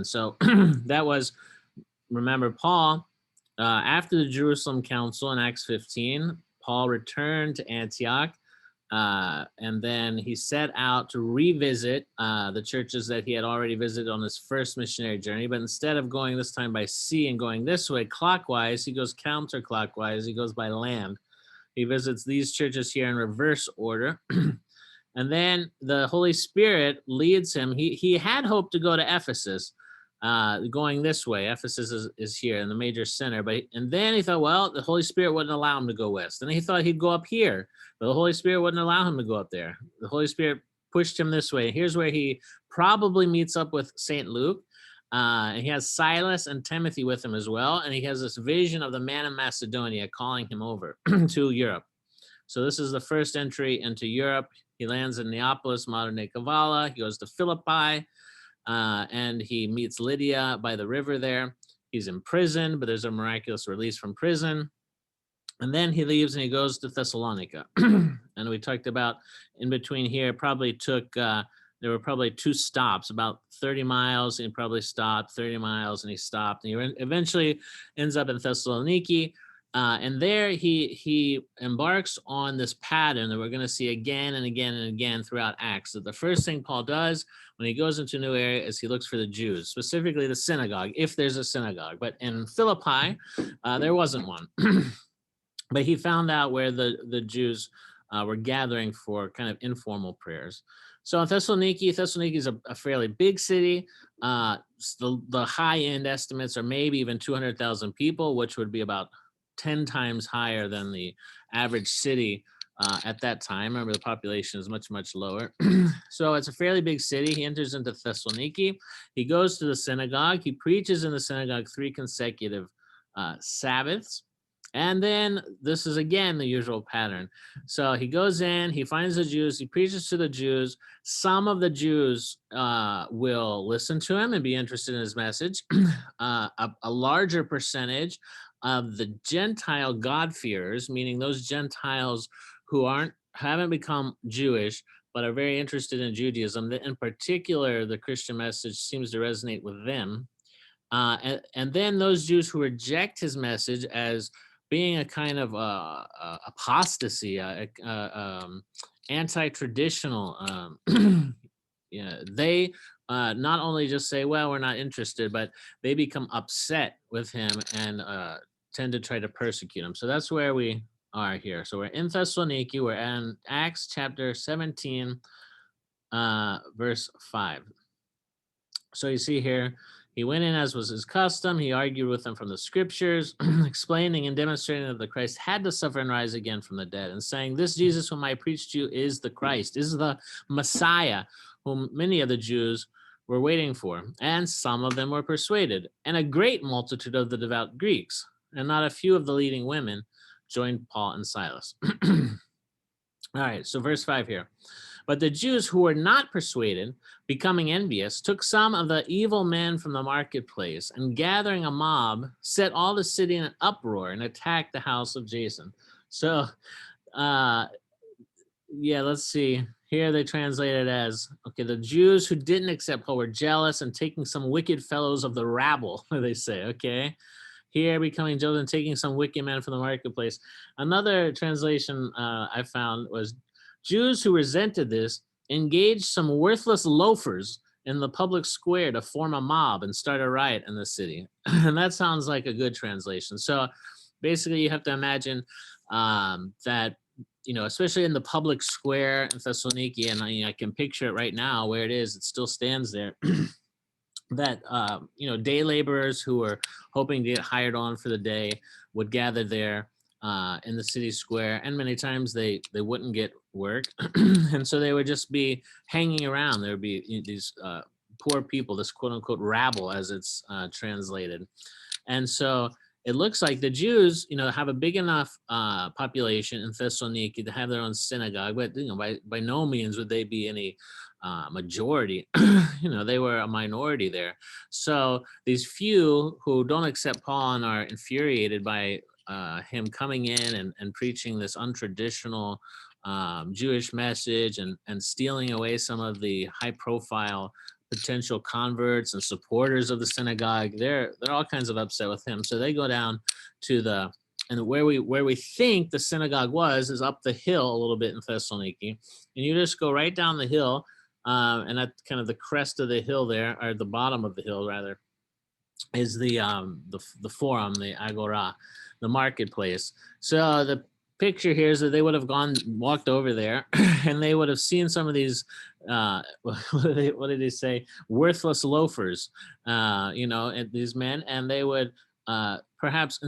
And so that was, remember, Paul, after the Jerusalem Council in Acts 15, Paul returned to Antioch, and then he set out to revisit the churches that he had already visited on his first missionary journey. But instead of going this time by sea and going this way clockwise, he goes counterclockwise. He goes by land. He visits these churches here in reverse order. And then the Holy Spirit leads him. He had hoped to go to Ephesus, going this way. Ephesus is here in the major center. And then he thought, well, the Holy Spirit wouldn't allow him to go west. And he thought he'd go up here, but the Holy Spirit wouldn't allow him to go up there. The Holy Spirit pushed him this way. Here's where he probably meets up with St. Luke. And he has Silas and Timothy with him as well. And he has this vision of the man in Macedonia calling him over to Europe. So this is the first entry into Europe. He lands in Neapolis, modern-day Kavala. He goes to Philippi, and he meets Lydia by the river there. He's in prison, but there's a miraculous release from prison. And then he leaves and he goes to Thessalonica. And we talked about in between here, there were probably 2 stops, about 30 miles. And he probably stopped 30 miles and he stopped. And he eventually ends up in Thessaloniki. And there he embarks on this pattern that we're going to see again and again and again throughout Acts. That the first thing Paul does when he goes into a new area is he looks for the Jews, specifically the synagogue, if there's a synagogue. But in Philippi, there wasn't one. But he found out where the Jews were gathering for kind of informal prayers. So in Thessaloniki is a fairly big city. The high-end estimates are maybe even 200,000 people, which would be about 10 times higher than the average city at that time. Remember, the population is much, much lower. So it's a fairly big city. He enters into Thessaloniki. He goes to the synagogue. He preaches in the synagogue 3 consecutive Sabbaths. And then this is, again, the usual pattern. So he goes in, he finds the Jews, he preaches to the Jews. Some of the Jews will listen to him and be interested in his message. A larger percentage of the Gentile God-fearers, meaning those Gentiles who haven't become Jewish, but are very interested in Judaism, that in particular, the Christian message seems to resonate with them. And then those Jews who reject his message as being a kind of apostasy, anti-traditional, they not only just say, well, we're not interested, but they become upset with him and tend to try to persecute him. So that's where we are here. So we're in Thessaloniki. We're in Acts chapter 17, verse 5. So you see here, he went in as was his custom. He argued with them from the scriptures, explaining and demonstrating that the Christ had to suffer and rise again from the dead, and saying, this Jesus whom I preached to you is the Christ, is the Messiah, whom many of the Jews were waiting for. And some of them were persuaded. And a great multitude of the devout Greeks, and not a few of the leading women, joined Paul and Silas. All right, so verse 5 here. But the Jews who were not persuaded, becoming envious, took some of the evil men from the marketplace, and gathering a mob, set all the city in an uproar and attacked the house of Jason. So, let's see. Here they translate it as, okay, the Jews who didn't accept Paul were jealous and taking some wicked fellows of the rabble, they say, okay? Here becoming jealous and taking some wicked men from the marketplace. Another translation I found was, Jews who resented this engaged some worthless loafers in the public square to form a mob and start a riot in the city. And that sounds like a good translation. So basically you have to imagine that, especially in the public square in Thessaloniki, and I can picture it right now where it is, it still stands there, that, day laborers who were hoping to get hired on for the day would gather there in the city square, and many times they wouldn't get work. And so they would just be hanging around. There would be these poor people, this quote unquote rabble as it's translated. And so it looks like the Jews, have a big enough population in Thessaloniki to have their own synagogue, but by no means would they be any majority. They were a minority there. So these few who don't accept Paul and are infuriated by him coming in and preaching this untraditional Jewish message and stealing away some of the high profile potential converts and supporters of the synagogue, they're all kinds of upset with him. So they go down to and where we think the synagogue was is up the hill a little bit in Thessaloniki, and you just go right down the hill, and at kind of the crest of the hill there, or the bottom of the hill rather, is the forum, the agora, the marketplace. So the picture here is that they would have walked over there, and they would have seen some of these, what did they say? Worthless loafers, and these men, and they would perhaps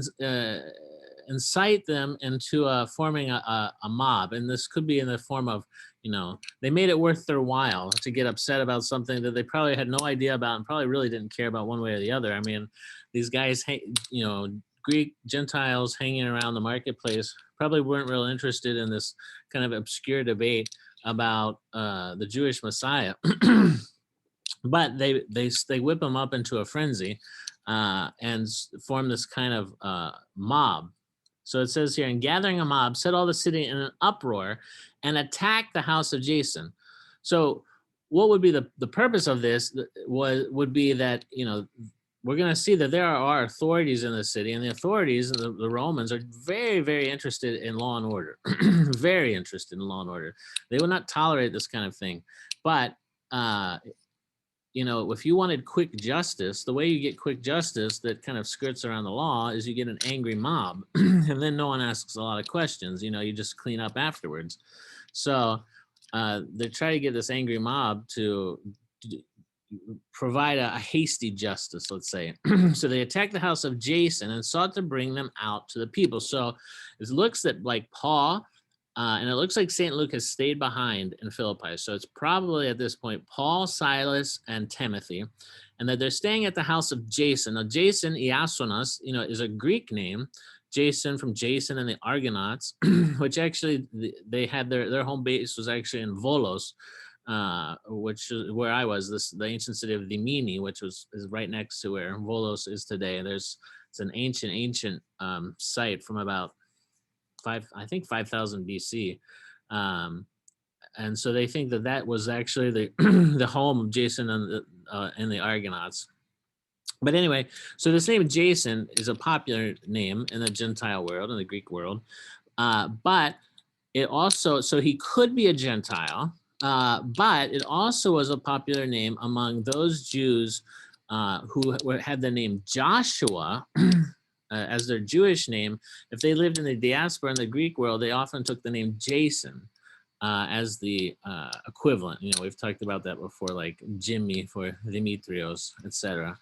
incite them into forming a mob. And this could be in the form of, they made it worth their while to get upset about something that they probably had no idea about and probably really didn't care about one way or the other. I mean, these guys, Greek Gentiles hanging around the marketplace probably weren't real interested in this kind of obscure debate about the Jewish Messiah. But they whip them up into a frenzy and form this kind of mob. So it says here, and gathering a mob, set all the city in an uproar and attack the house of Jason. So what would be the purpose of this would be that, we're going to see that there are authorities in the city, and the authorities, the Romans, are very, very interested in law and order, very interested in law and order. They will not tolerate this kind of thing. But, if you wanted quick justice, the way you get quick justice that kind of skirts around the law is you get an angry mob, and then no one asks a lot of questions. You just clean up afterwards. So they try to get this angry mob to provide a hasty justice, let's say. So they attacked the house of Jason and sought to bring them out to the people. So it looks that like Paul, and it looks like St. Luke has stayed behind in Philippi. So it's probably at this point Paul, Silas, and Timothy, and that they're staying at the house of Jason. Now, Jason, Iasonos, is a Greek name. Jason from Jason and the Argonauts, which actually they had their home base was actually in Volos, which is where I was, the ancient city of Dimini, which is right next to where Volos is today. It's an ancient site from about 5,000 BC. And so they think that was actually the the home of Jason and the Argonauts. But anyway, so this name Jason is a popular name in the Gentile world, in the Greek world. But it also, so he could be a Gentile, but it also was a popular name among those Jews who had the name Joshua as their Jewish name. If they lived in the diaspora in the Greek world, they often took the name Jason as the equivalent. We've talked about that before, like Jimmy for Dimitrios, etc.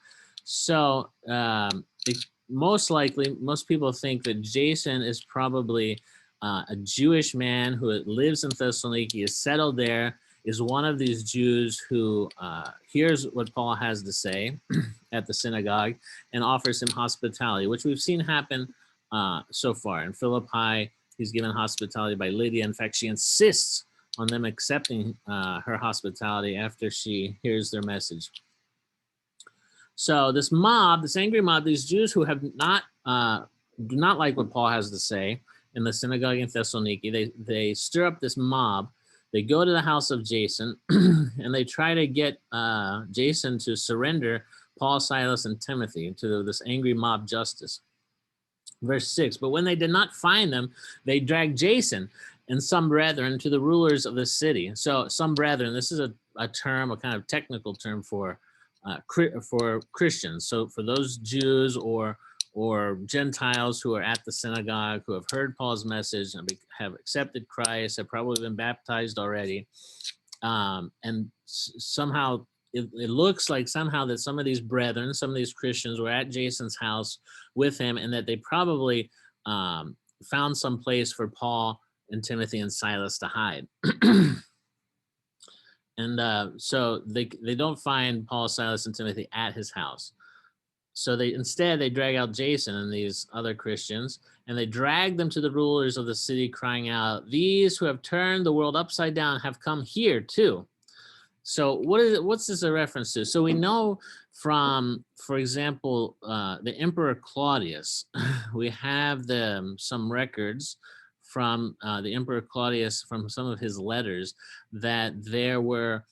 So most likely, most people think that Jason is probably a Jewish man who lives in Thessaloniki, is settled there, is one of these Jews who hears what Paul has to say at the synagogue and offers him hospitality, which we've seen happen so far. In Philippi, he's given hospitality by Lydia. In fact, she insists on them accepting her hospitality after she hears their message. So this mob, this angry mob, these Jews who have do not like what Paul has to say in the synagogue in Thessaloniki, they stir up this mob. They go to the house of Jason and they try to get Jason to surrender Paul, Silas, and Timothy to this angry mob justice. Verse 6, but when they did not find them, they dragged Jason and some brethren to the rulers of the city. So some brethren, this is a term, a kind of technical term for Christians. So for those Jews or Gentiles who are at the synagogue, who have heard Paul's message and have accepted Christ, have probably been baptized already, and somehow it looks like somehow that some of these brethren, some of these Christians were at Jason's house with him, and that they probably found some place for Paul and Timothy and Silas to hide. And so they don't find Paul, Silas, and Timothy at his house. So instead they drag out Jason and these other Christians, and they drag them to the rulers of the city, crying out, "These who have turned the world upside down have come here too." So what's this a reference to? So we know from, for example, the Emperor Claudius, we have some records from the Emperor Claudius, from some of his letters, that there were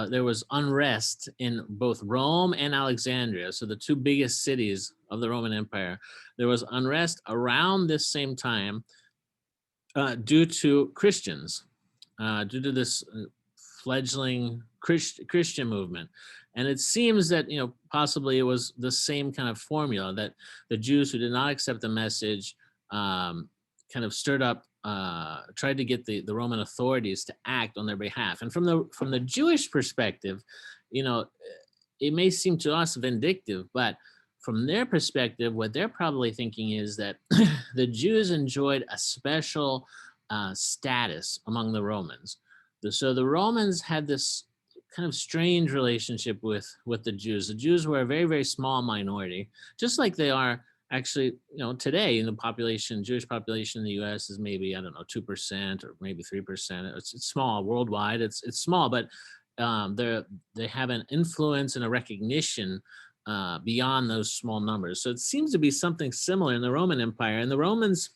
there was unrest in both Rome and Alexandria, so the two biggest cities of the Roman Empire. There was unrest around this same time due to Christians, due to this fledgling Christian movement. And it seems that, possibly it was the same kind of formula, that the Jews who did not accept the message kind of stirred up, tried to get the Roman authorities to act on their behalf. And from the Jewish perspective, it may seem to us vindictive, but from their perspective, what they're probably thinking is that the Jews enjoyed a special status among the Romans. So the Romans had this kind of strange relationship with the Jews. The Jews were a very, very small minority, just like they are actually, today in the population. Jewish population in the U.S. is maybe, 2% or maybe 3%. It's small worldwide. It's small, but they have an influence and a recognition beyond those small numbers. So it seems to be something similar in the Roman Empire. And the Romans,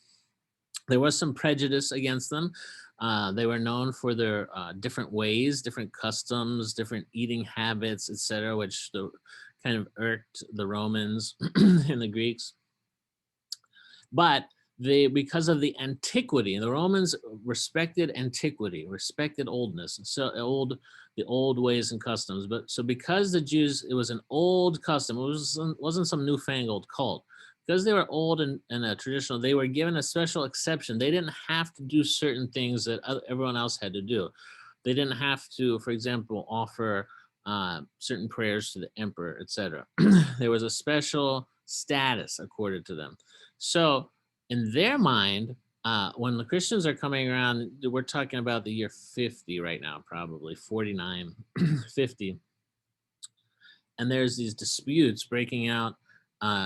there was some prejudice against them. They were known for their different ways, different customs, different eating habits, etc., which kind of irked the Romans and the Greeks. But because of the antiquity, and the Romans respected antiquity, respected oldness, so the old ways and customs. But so because the Jews, it was an old custom, it wasn't some newfangled cult. Because they were old and traditional, they were given a special exception. They didn't have to do certain things that everyone else had to do. They didn't have to, for example, offer certain prayers to the emperor, etc. There was a special status accorded to them. So in their mind, when the Christians are coming around, we're talking about the year 50 right now, probably 49, 50. And there's these disputes breaking out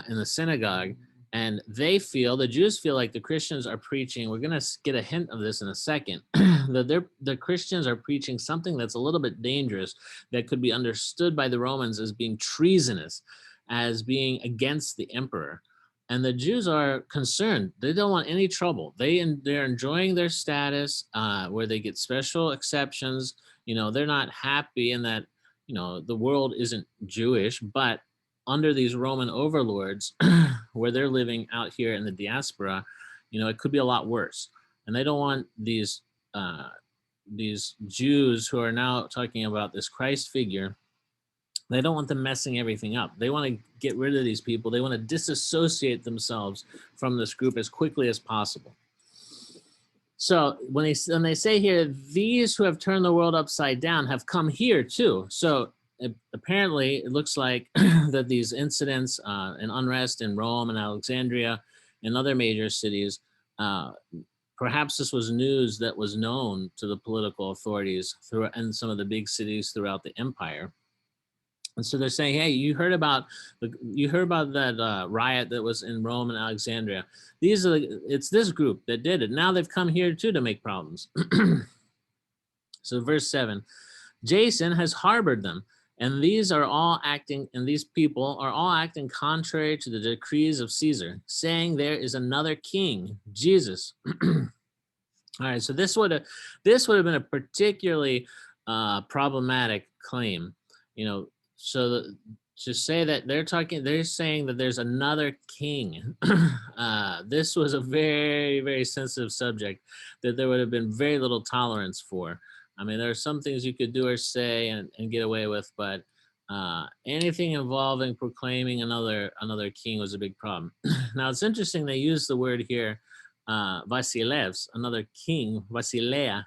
in the synagogue, and the Jews feel like the Christians are preaching, we're going to get a hint of this in a second, that the Christians are preaching something that's a little bit dangerous, that could be understood by the Romans as being treasonous, as being against the emperor. And the Jews are concerned. They don't want any trouble. They're enjoying their status where they get special exceptions. They're not happy in that, the world isn't Jewish, but under these Roman overlords, where they're living out here in the diaspora, it could be a lot worse. And they don't want these Jews who are now talking about this Christ figure, they don't want them messing everything up. They want to get rid of these people. They want to disassociate themselves from this group as quickly as possible. So when they say here, these who have turned the world upside down have come here too. So apparently, it looks like that these incidents and unrest in Rome and Alexandria and other major cities, perhaps this was news that was known to the political authorities and some of the big cities throughout the empire. And so they're saying, hey, you heard about that riot that was in Rome and Alexandria. It's this group that did it. Now they've come here too to make problems. So verse 7, Jason has harbored them. And these people are all acting contrary to the decrees of Caesar, saying there is another king, Jesus. All right, so this would have been a particularly problematic claim, So to say that they're saying that there's another king. This was a very, very sensitive subject that there would have been very little tolerance for. I mean, there are some things you could do or say and get away with, but anything involving proclaiming another king was a big problem. Now, it's interesting they use the word here, Vasilevs, another king, Vasilea,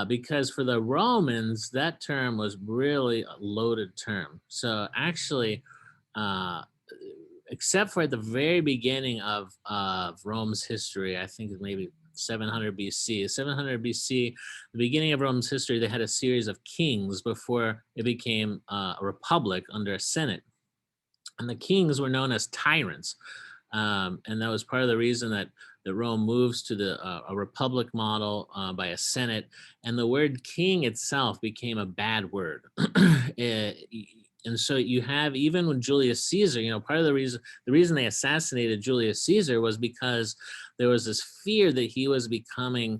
because for the Romans, that term was really a loaded term. So actually, except for at the very beginning of Rome's history, I think maybe 700 BC. 700 BC, the beginning of Rome's history, they had a series of kings before it became a republic under a senate. And the kings were known as tyrants. And that was part of the reason that Rome moves to a republic model by a senate. And the word king itself became a bad word. And so you have, even when Julius Caesar, part of the reason they assassinated Julius Caesar was because there was this fear that he was becoming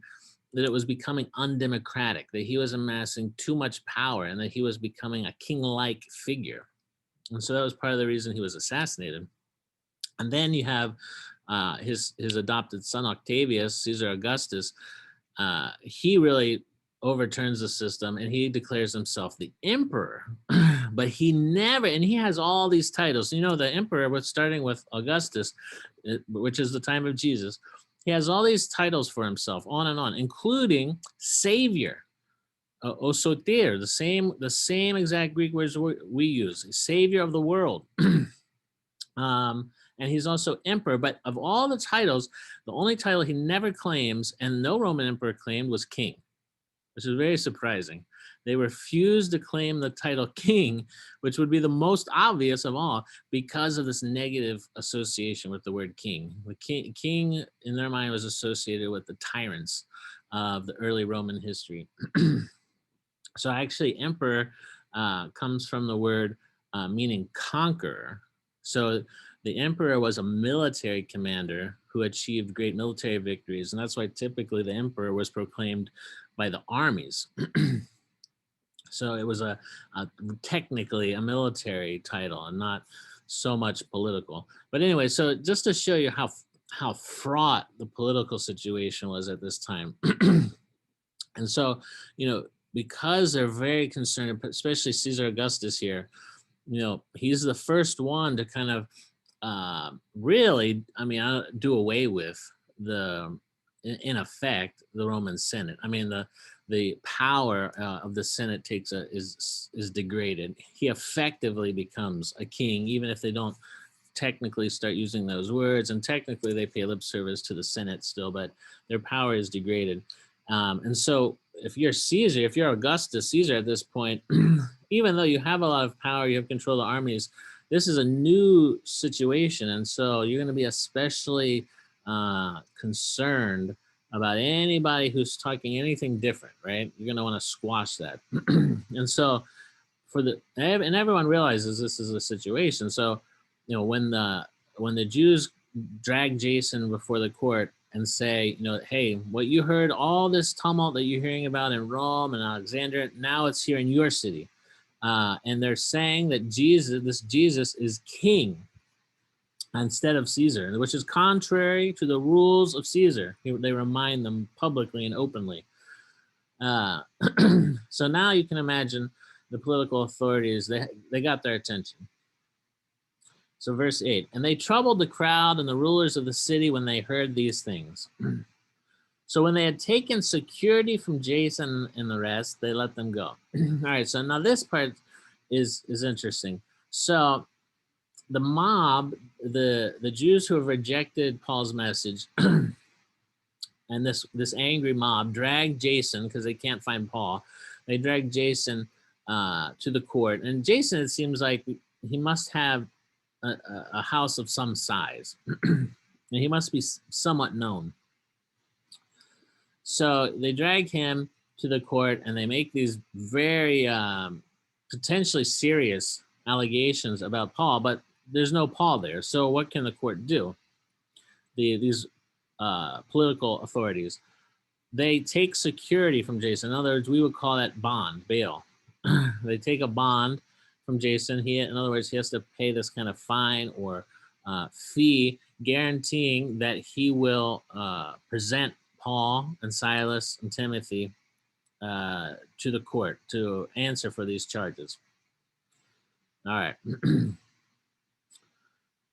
that it was becoming undemocratic, that he was amassing too much power, and that he was becoming a king-like figure. And so that was part of the reason he was assassinated. And then you have his adopted son Octavius, Caesar Augustus. He really overturns the system, and he declares himself the emperor. But he never, and he has all these titles. You know, the emperor was starting with Augustus, which is the time of Jesus. He has all these titles for himself, on, including savior, osoter, the same exact Greek words we use, savior of the world. And he's also emperor. But of all the titles, the only title he never claims, and no Roman emperor claimed, was king, which is very surprising. They refused to claim the title king, which would be the most obvious of all, because of this negative association with the word king. The king in their mind was associated with the tyrants of the early Roman history. So actually, emperor comes from the word meaning conqueror. So the emperor was a military commander who achieved great military victories, and that's why typically the emperor was proclaimed by the armies. So it was technically a military title and not so much political. But anyway, so just to show you how fraught the political situation was at this time. And so, because they're very concerned, especially Caesar Augustus here, he's the first one to kind of really, do away with in effect, the Roman Senate. I mean, the power of the Senate is degraded. He effectively becomes a king, even if they don't technically start using those words, and technically they pay lip service to the Senate still, but their power is degraded. And so if you're Caesar, if you're Augustus Caesar at this point, even though you have a lot of power, you have control of the armies, this is a new situation. And so you're going to be especially concerned about anybody who's talking anything different, right? You're going to want to squash that. And so and everyone realizes this is a situation. So, when the Jews drag Jason before the court and say, hey, what you heard, all this tumult that you're hearing about in Rome and Alexandria, now it's here in your city. And they're saying that this Jesus is king instead of Caesar, which is contrary to the rules of Caesar. They remind them publicly and openly. So now you can imagine the political authorities, they got their attention. So verse 8, and they troubled the crowd and the rulers of the city when they heard these things. So when they had taken security from Jason and the rest, they let them go. All right, so now this part is interesting. So the mob, the Jews who have rejected Paul's message, and this angry mob dragged Jason, because they can't find Paul. They dragged Jason to the court. And Jason, it seems like he must have a house of some size. And he must be somewhat known. So they drag him to the court, and they make these very potentially serious allegations about Paul, but there's no Paul there. So what can the court do? These political authorities, they take security from Jason. In other words, we would call that bond, bail. They take a bond from Jason. In other words, he has to pay this kind of fine or fee, guaranteeing that he will present Paul and Silas and Timothy to the court to answer for these charges. All right.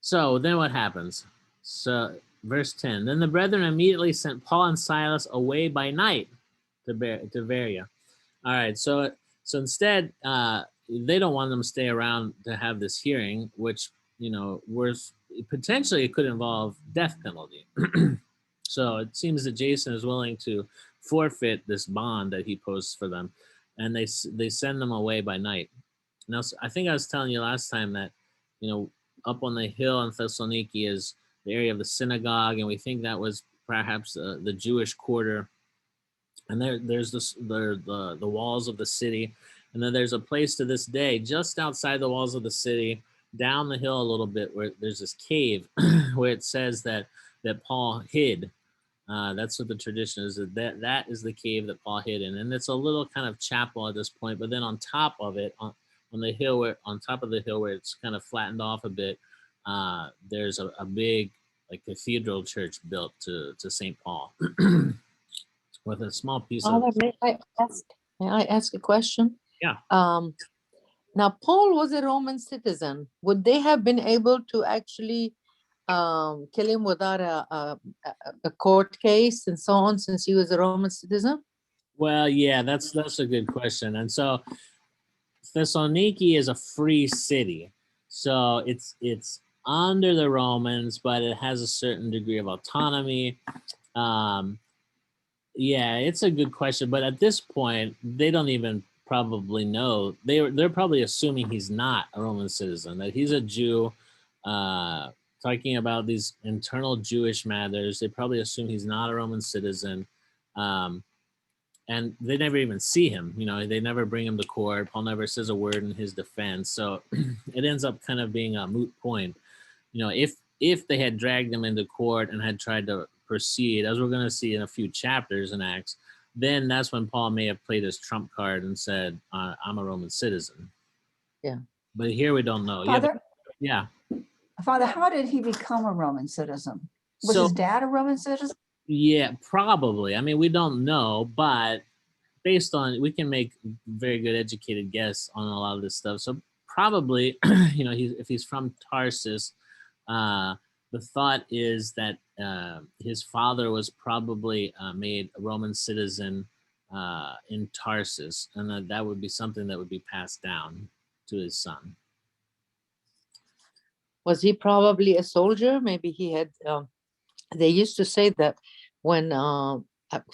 So then what happens? So verse 10, then the brethren immediately sent Paul and Silas away by night to Bereaveria. All right. So instead, they don't want them to stay around to have this hearing, which, potentially it could involve death penalty. So it seems that Jason is willing to forfeit this bond that he posts for them, and they send them away by night. Now, I think I was telling you last time that, up on the hill in Thessaloniki is the area of the synagogue, and we think that was perhaps the Jewish quarter. And there's the walls of the city, and then there's a place to this day just outside the walls of the city, down the hill a little bit, where there's this cave where it says that Paul hid That's what the tradition is. That is the cave that Paul hid in, and it's a little kind of chapel at this point. But then on top of it, on the hill, on top of the hill where it's kind of flattened off a bit, there's a big like cathedral church built to St. Paul with a small piece of. Father, may I ask a question? Yeah. Now, Paul was a Roman citizen. Would they have been able to actually kill him without a court case and so on, since he was a Roman citizen? Well, yeah, that's a good question. And so Thessaloniki is a free city, so it's under the Romans, but it has a certain degree of autonomy. Yeah, it's a good question, but at this point, they don't even probably know. They're probably assuming he's not a Roman citizen, that he's a Jew. Talking about these internal Jewish matters, they probably assume he's not a Roman citizen. And they never even see him. They never bring him to court. Paul never says a word in his defense. So it ends up kind of being a moot point. If they had dragged him into court and had tried to proceed, as we're going to see in a few chapters in Acts, then that's when Paul may have played his trump card and said, I'm a Roman citizen. Yeah. But here we don't know. Father, yeah. Father, how did he become a Roman citizen? Was his dad a Roman citizen? Yeah, probably. I mean, we don't know, but based on, we can make very good educated guess on a lot of this stuff. So probably, if he's from Tarsus, the thought is that his father was probably made a Roman citizen in Tarsus, and that would be something that would be passed down to his son. Was he probably a soldier? Maybe he had, they used to say that when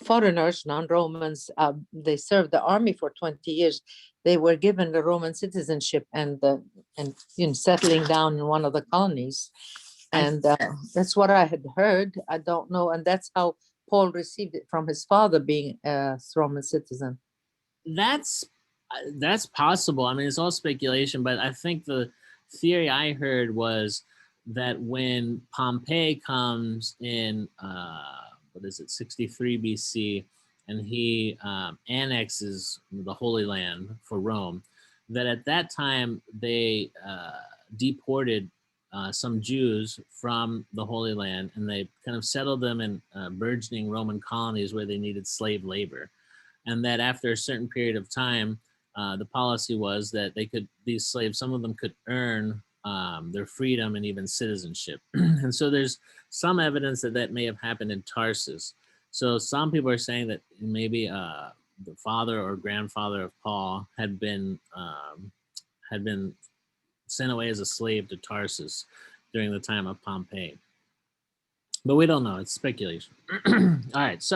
foreigners, non-Romans, they served the army for 20 years, they were given the Roman citizenship and settling down in one of the colonies. And that's what I had heard. I don't know. And that's how Paul received it from his father, being a Roman citizen. That's possible. I mean, it's all speculation, but I think the theory I heard was that when Pompey comes in, 63 BC, and he annexes the Holy Land for Rome, that at that time they deported some Jews from the Holy Land, and they kind of settled them in burgeoning Roman colonies where they needed slave labor. And that after a certain period of time, the policy was that these slaves, some of them could earn their freedom and even citizenship. And so there's some evidence that may have happened in Tarsus. So some people are saying that maybe the father or grandfather of Paul had been sent away as a slave to Tarsus during the time of Pompey. But we don't know. It's speculation. All right,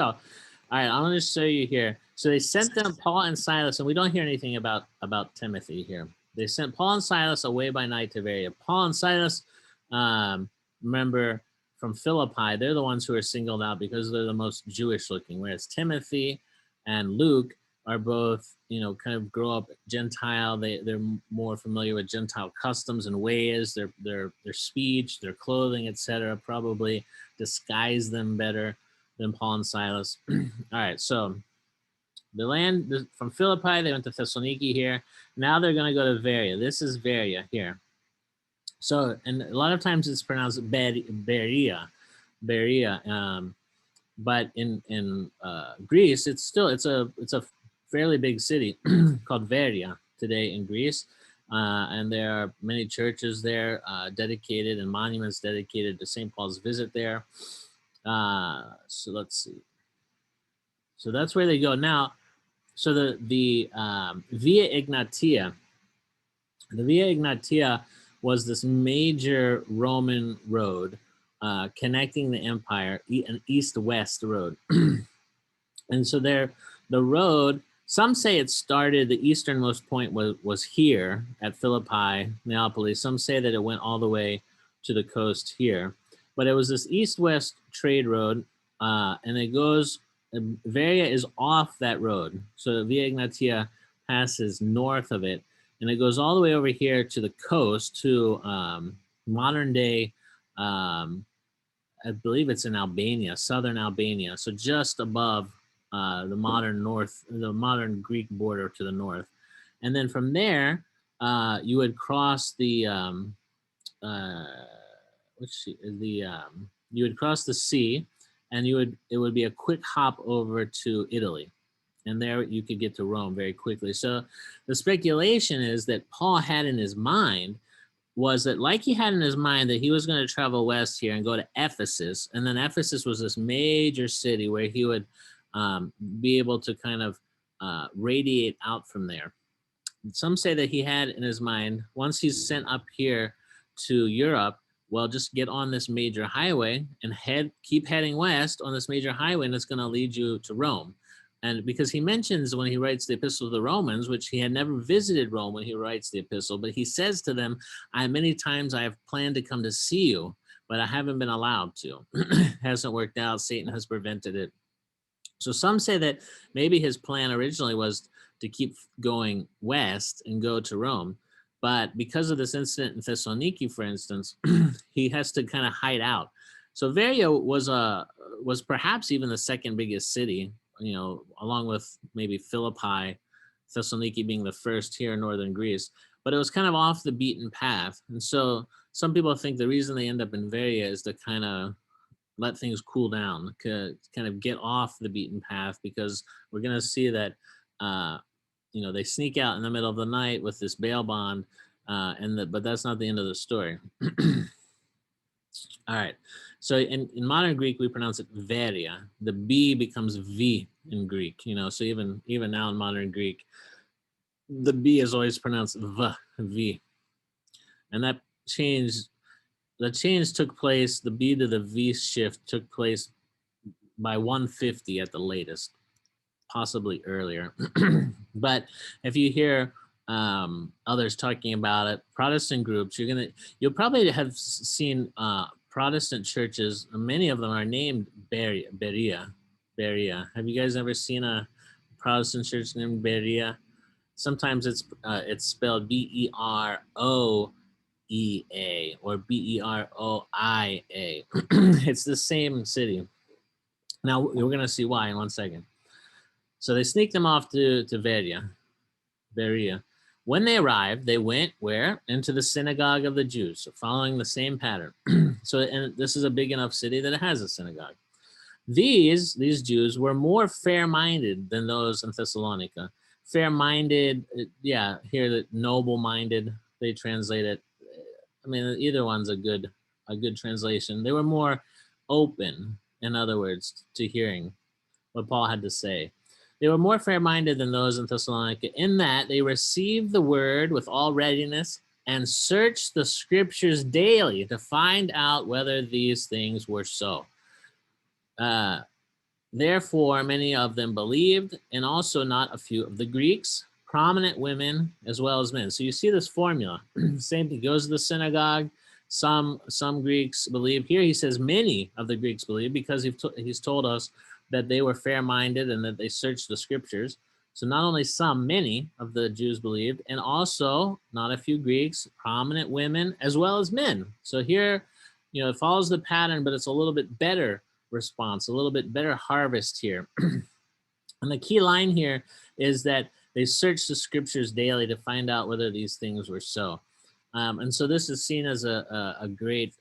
I'm going to show you here. So they sent them, Paul and Silas, and we don't hear anything about Timothy here. They sent Paul and Silas away by night to Berea. Paul and Silas, remember, from Philippi, they're the ones who are singled out because they're the most Jewish looking, whereas Timothy and Luke are both, kind of grow up Gentile. They're more familiar with Gentile customs and ways. Their speech, their clothing, etc., probably disguise them better than Paul and Silas. All right, so from Philippi, they went to Thessaloniki here. Now they're going to go to Berea. This is Berea here. So, and a lot of times it's pronounced Berea, but in Greece, it's a fairly big city called Berea today in Greece, and there are many churches there dedicated and monuments dedicated to St. Paul's visit there. So let's see. So that's where they go now. So the Via Egnatia, was this major Roman road connecting the empire, an east-west road. And so the road, some say it started, the easternmost point was here at Philippi, Neapolis. Some say that it went all the way to the coast here. But it was this east-west trade road, and it goes, Berea is off that road. So Via Egnatia passes north of it, and it goes all the way over here to the coast, to modern day I believe it's in Albania, southern Albania, so just above the modern Greek border to the north. And then from there, you would cross the you would cross the sea, and it would be a quick hop over to Italy, and there you could get to Rome very quickly. So the speculation is that Paul had in his mind was that, like he had in his mind that he was going to travel west here and go to Ephesus, and then Ephesus was this major city where he would be able to kind of radiate out from there. Some say that he had in his mind, once he's sent up here to Europe, well, just get on this major highway and keep heading west on this major highway, and it's going to lead you to Rome. And because he mentions when he writes the epistle to the Romans, which he had never visited Rome when he writes the epistle, but he says to them, many times I have planned to come to see you, but I haven't been allowed to. Hasn't worked out. Satan has prevented it. So some say that maybe his plan originally was to keep going west and go to Rome. But because of this incident in Thessaloniki, for instance, he has to kind of hide out. So Veria was perhaps even the second biggest city, along with maybe Philippi, Thessaloniki being the first here in northern Greece. But it was kind of off the beaten path. And so some people think the reason they end up in Veria is to kind of let things cool down, kind of get off the beaten path, because we're going to see that they sneak out in the middle of the night with this bail bond, but that's not the end of the story. All right. So in modern Greek, we pronounce it Veria. The B becomes V in Greek, so even now in modern Greek, the B is always pronounced V. And that change took place, the B to the V shift took place by 150 at the latest, possibly earlier. But if you hear others talking about it, Protestant groups, you'll probably have seen Protestant churches. Many of them are named Berea. Have you guys ever seen a Protestant church named Berea? Sometimes it's spelled Beroea or Beroia. It's the same city. Now we're going to see why in 1 second. So they sneaked them off to Berea. When they arrived, they went where? Into the synagogue of the Jews, so following the same pattern. And this is a big enough city that it has a synagogue. These Jews were more fair-minded than those in Thessalonica. Fair-minded, here that noble-minded, they translate it. I mean, either one's a good translation. They were more open, in other words, to hearing what Paul had to say. They were more fair-minded than those in Thessalonica, in that they received the word with all readiness and searched the scriptures daily to find out whether these things were so. Therefore, many of them believed, and also not a few of the Greeks, prominent women as well as men. So you see this formula. Same thing, goes to the synagogue. Some Greeks believe. Here he says many of the Greeks believe, because he's told us that they were fair-minded and that they searched the scriptures. So not only some, many of the Jews believed, and also not a few Greeks, prominent women, as well as men. So here, it follows the pattern, but it's a little bit better response, a little bit better harvest here. And the key line here is that they searched the scriptures daily to find out whether these things were so. And so this is seen as a great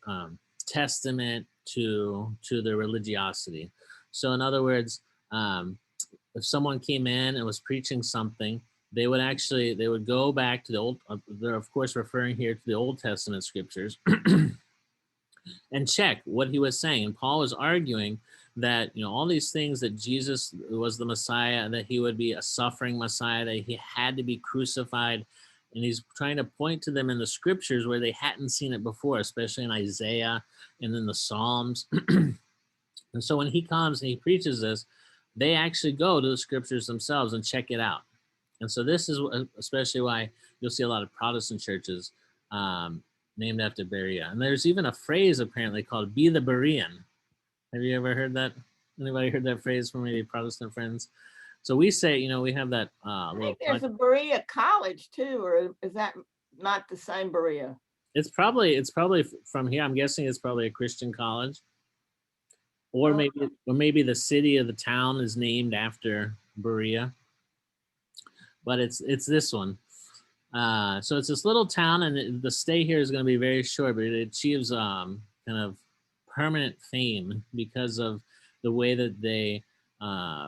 testament to their religiosity. So in other words, if someone came in and was preaching something, they would go back to the old, they're of course referring here to the Old Testament scriptures, and check what he was saying. And Paul was arguing that, all these things, that Jesus was the Messiah, that he would be a suffering Messiah, that he had to be crucified. And he's trying to point to them in the scriptures where they hadn't seen it before, especially in Isaiah and in the Psalms. And so when he comes and he preaches this, they actually go to the scriptures themselves and check it out. And so this is especially why you'll see a lot of Protestant churches named after Berea. And there's even a phrase apparently called "be the Berean." Have you ever heard that? Anybody heard that phrase from any Protestant friends? So we say, we have that. I think there's a Berea college too, or is that not the same Berea? It's probably from here. I'm guessing it's probably a Christian college. Or Oh. maybe the city of the town is named after Berea, but it's this one. So it's this little town, and the stay here is going to be very short, but it achieves kind of permanent fame because of the way that they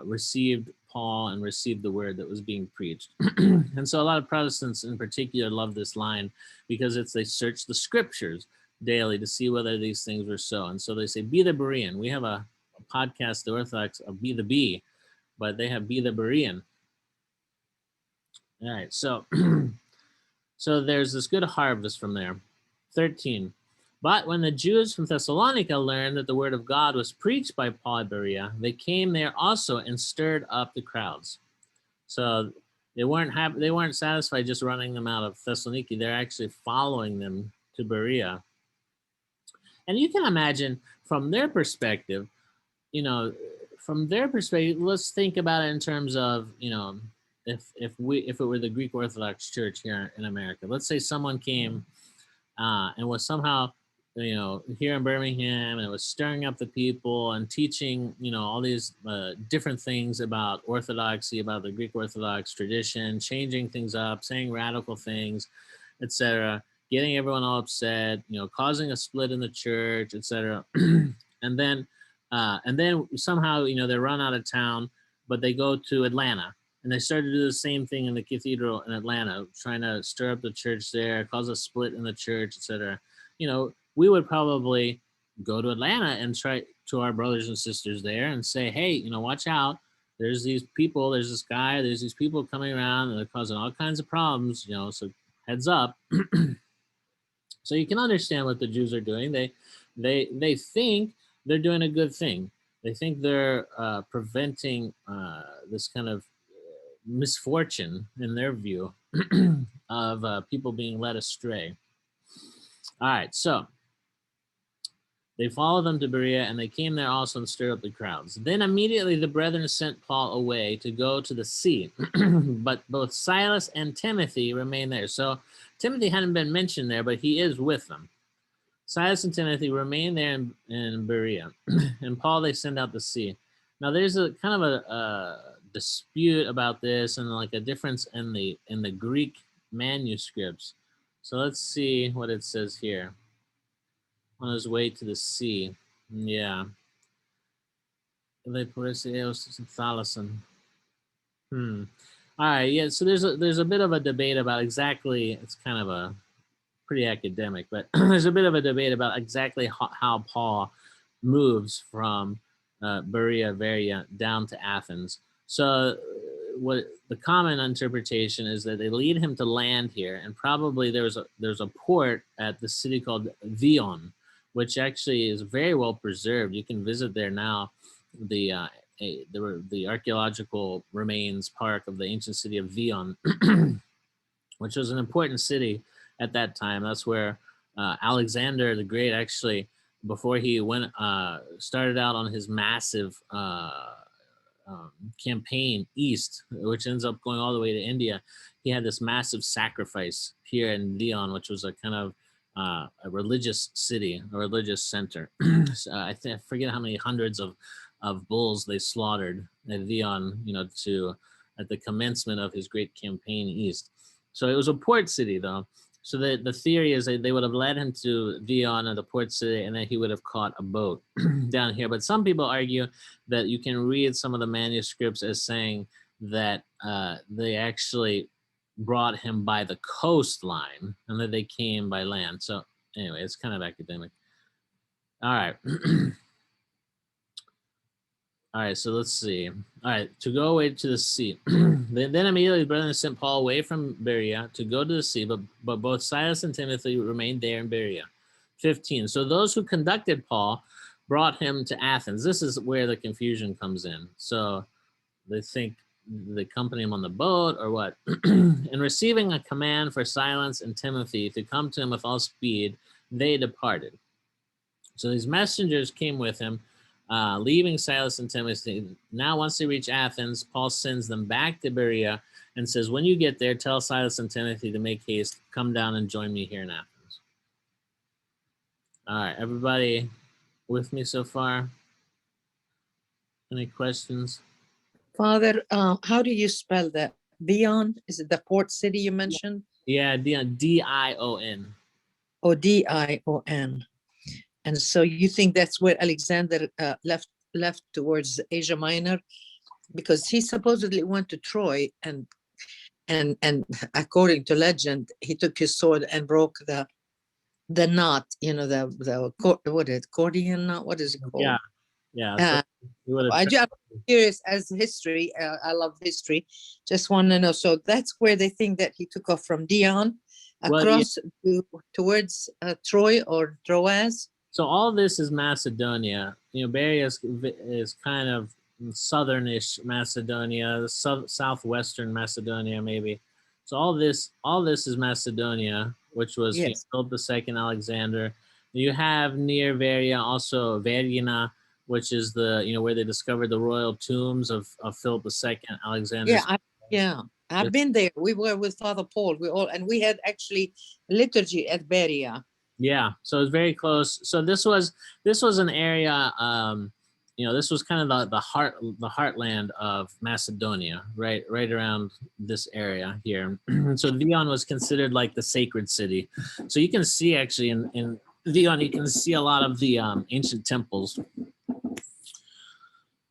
received Paul and received the word that was being preached. And so a lot of Protestants in particular love this line because they search the scriptures daily to see whether these things were so. And so they say, be the Berean. We have a podcast, the Orthodox, of Be the Bee, but they have Be the Berean. All right, so so there's this good harvest from there. 13. But when the Jews from Thessalonica learned that the word of God was preached by Paul at Berea, they came there also and stirred up the crowds. So they weren't satisfied just running them out of Thessaloniki. They're actually following them to Berea. And you can imagine from their perspective, let's think about it in terms of, if it were the Greek Orthodox Church here in America. Let's say someone came and was somehow, here in Birmingham, and it was stirring up the people and teaching, all these different things about Orthodoxy, about the Greek Orthodox tradition, changing things up, saying radical things, etc., getting everyone all upset, causing a split in the church, etc. and then somehow, they run out of town, but they go to Atlanta. And they started to do the same thing in the Cathedral in Atlanta, trying to stir up the church there, cause a split in the church, etc. We would probably go to Atlanta and try to our brothers and sisters there and say, hey, watch out. There's these people, there's this guy, there's these people coming around and they're causing all kinds of problems, so heads up. So you can understand what the Jews are doing. They think they're doing a good thing. They think they're preventing this kind of misfortune in their view of people being led astray. All right, so they followed them to Berea, and they came there also and stirred up the crowds. Then immediately the brethren sent Paul away to go to the sea, but both Silas and Timothy remained there. So Timothy hadn't been mentioned there, but he is with them. Silas and Timothy remained there in Berea, and Paul they send out to sea. Now there's a kind of a dispute about this, and like a difference in the Greek manuscripts. So let's see what it says here. On his way to the sea. Yeah. All right, yeah, so there's a bit of a debate about exactly, it's kind of a pretty academic, but there's a bit of a debate about exactly how Paul moves from Bereaveria down to Athens. So what the common interpretation is that they lead him to land here, and probably there's a port at the city called Vion, which actually is very well preserved. You can visit there now, the archaeological remains park of the ancient city of Vion, which was an important city at that time. That's where Alexander the Great actually, before he went started out on his massive campaign east, which ends up going all the way to India, he had this massive sacrifice here in Vion, which was a kind of a religious city, a religious center. So I forget how many hundreds of bulls they slaughtered at Vion, at the commencement of his great campaign east. So it was a port city, though. So the theory is that they would have led him to Vion at the port city, and then he would have caught a boat down here. But some people argue that you can read some of the manuscripts as saying that they actually brought him by the coastline and that they came by land. So anyway, it's kind of academic. All right. All right, so let's see. All right, to go away to the sea. then immediately the brethren sent Paul away from Berea to go to the sea, but both Silas and Timothy remained there in Berea. 15. So those who conducted Paul brought him to Athens. This is where the confusion comes in. So they think they accompany him on the boat or what? And receiving a command for Silas and Timothy to come to him with all speed, they departed. So these messengers came with him, leaving Silas and Timothy. Now, once they reach Athens, Paul sends them back to Berea and says, when you get there, tell Silas and Timothy to make haste, come down and join me here in Athens. All right, everybody with me so far? Any questions? Father, how do you spell that? Dion? Is it the port city you mentioned? Yeah, Dion, D-I-O-N. Or Dion? And so you think that's where Alexander left towards Asia Minor, because he supposedly went to Troy, and according to legend, he took his sword and broke the knot. You know, what is it, Gordian knot? What is it called? Yeah, yeah. So Uh, he would have I'm curious as history. I love history. Just want to know. So that's where they think that he took off from Dion Well, yeah. across towards Troy or Troas. So all this is Macedonia. You know, Berea is kind of southernish Macedonia, southwestern Macedonia, maybe. So all this is Macedonia, which was Yes. Philip II, Alexander. You have near Veria also Verina, which is where they discovered the royal tombs of Philip II, Alexander. I've been there. We were with Father Paul. We had actually liturgy at Berea. Yeah, so it's very close. So this was an area. This was kind of the heartland of Macedonia, right around this area here. So Dion was considered like the sacred city. So you can see actually in Dion, you can see a lot of the ancient temples.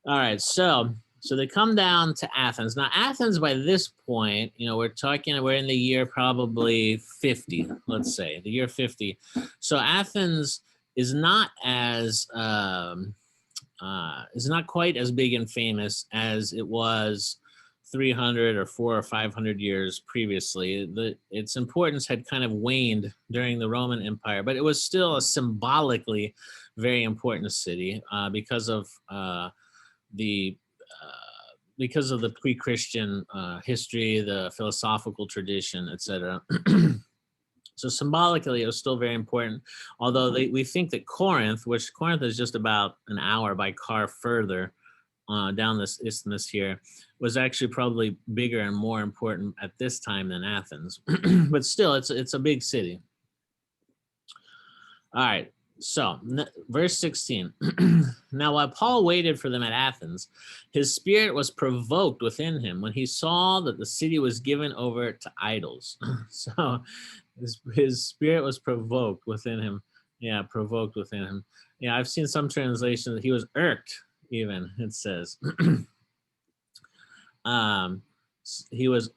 All right, so they come down to Athens. Now, Athens, by this point, we're in the year probably 50, let's say, the year 50. So Athens is not quite as big and famous as it was 300 or 400 or 500 years previously. Its importance had kind of waned during the Roman Empire, but it was still a symbolically very important city because of the pre-Christian history, the philosophical tradition, etc. So symbolically, it was still very important. Although we think that Corinth is just about an hour by car further down this isthmus here, was actually probably bigger and more important at this time than Athens. But still, it's a big city. All right. So, verse 16. Now, while Paul waited for them at Athens, his spirit was provoked within him when he saw that the city was given over to idols. So, his spirit was provoked within him. Yeah, provoked within him. Yeah, I've seen some translations that he was irked, even, it says. He was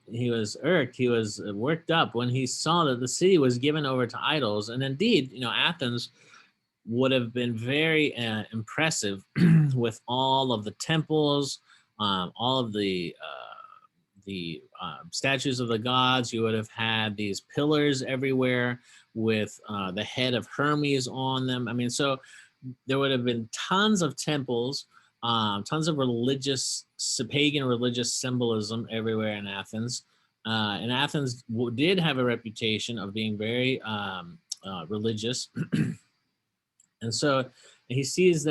irked, he was worked up when he saw that the city was given over to idols. And indeed, Athens would have been very impressive with all of the temples, all of the statues of the gods. You would have had these pillars everywhere with the head of Hermes on them. I mean, so there would have been tons of temples, tons of pagan religious symbolism everywhere in Athens. And Athens did have a reputation of being very religious. And so he sees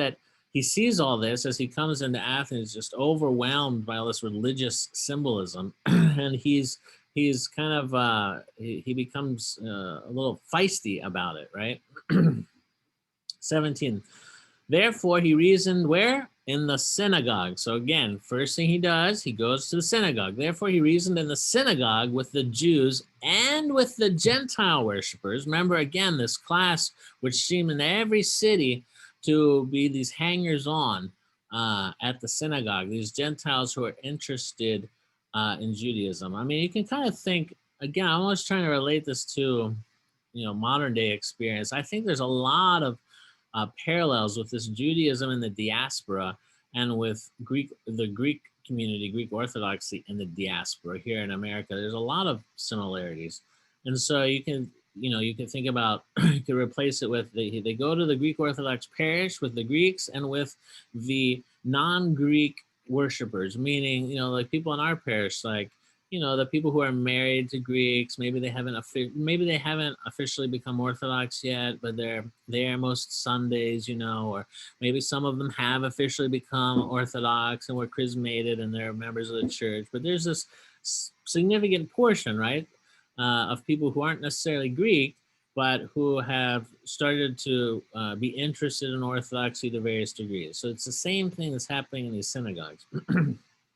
all this as he comes into Athens, just overwhelmed by all this religious symbolism. And he's kind of, he becomes a little feisty about it, right? 17. Therefore, he reasoned where? In the synagogue. So again, first thing he does, he goes to the synagogue. Therefore, he reasoned in the synagogue with the Jews and with the Gentile worshipers. Remember, again, this class which seemed in every city to be these hangers-on at the synagogue, these Gentiles who are interested in Judaism. I mean, you can kind of think, again, I'm always trying to relate this to, modern day experience. I think there's a lot of parallels with this Judaism in the diaspora and with the Greek community, Greek Orthodoxy in the diaspora here in America. There's a lot of similarities. And so you can think about, you can replace it with, they go to the Greek Orthodox parish with the Greeks and with the non-Greek worshipers, meaning, like people in our parish, like, the people who are married to Greeks, maybe they haven't officially become Orthodox yet, but they're there most Sundays, or maybe some of them have officially become Orthodox and were chrismated and they're members of the church. But there's this significant portion, right, of people who aren't necessarily Greek, but who have started to be interested in Orthodoxy to various degrees. So it's the same thing that's happening in these synagogues.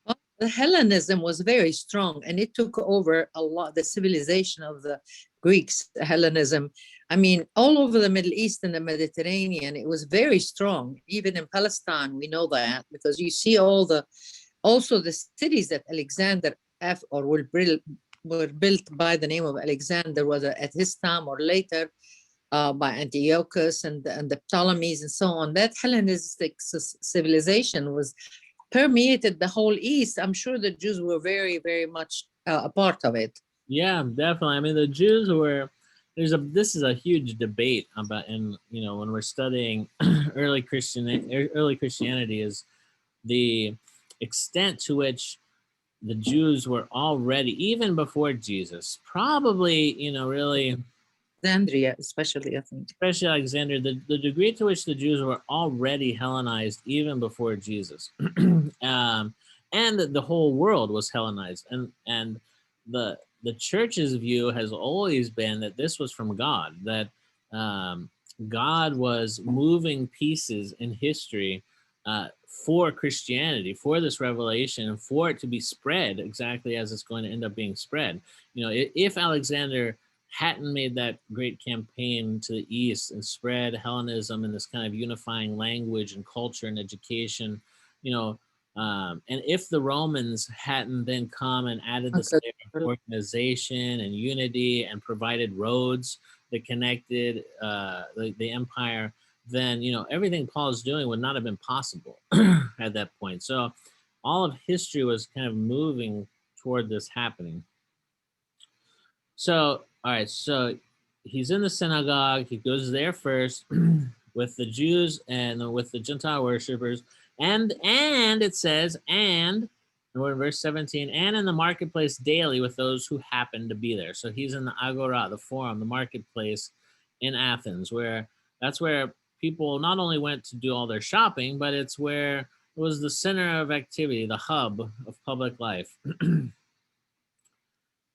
Well, the Hellenism was very strong, and it took over a lot, the civilization of the Greeks, Hellenism. I mean, all over the Middle East and the Mediterranean, it was very strong. Even in Palestine, we know that, because you see also the cities that Alexander were built by the name of Alexander, whether at his time or later, by Antiochus and the Ptolemies and so on. That Hellenistic civilization was permeated the whole East. I'm sure the Jews were very, very much a part of it. Yeah, definitely. I mean, the Jews were. This is a huge debate about, and when we're studying early Christianity, is the extent to which the Jews were already, even before Jesus, probably, really, Alexandria, especially, I think. especially Alexander, the degree to which the Jews were already Hellenized even before Jesus. And the whole world was Hellenized. And the church's view has always been that this was from God, that God was moving pieces in history for Christianity, for this revelation, and for it to be spread exactly as it's going to end up being spread. If Alexander hadn't made that great campaign to the east and spread Hellenism and this kind of unifying language and culture and education, and if the Romans hadn't then come and added this layer of organization and unity and provided roads that connected the empire, then everything Paul's doing would not have been possible at that point. So all of history was kind of moving toward this happening. So, all right, so he's in the synagogue. He goes there first with the Jews and with the Gentile worshipers. And it says, and we're in verse 17, and in the marketplace daily with those who happen to be there. So he's in the agora, the forum, the marketplace in Athens, that's where people not only went to do all their shopping, but it's where it was the center of activity, the hub of public life.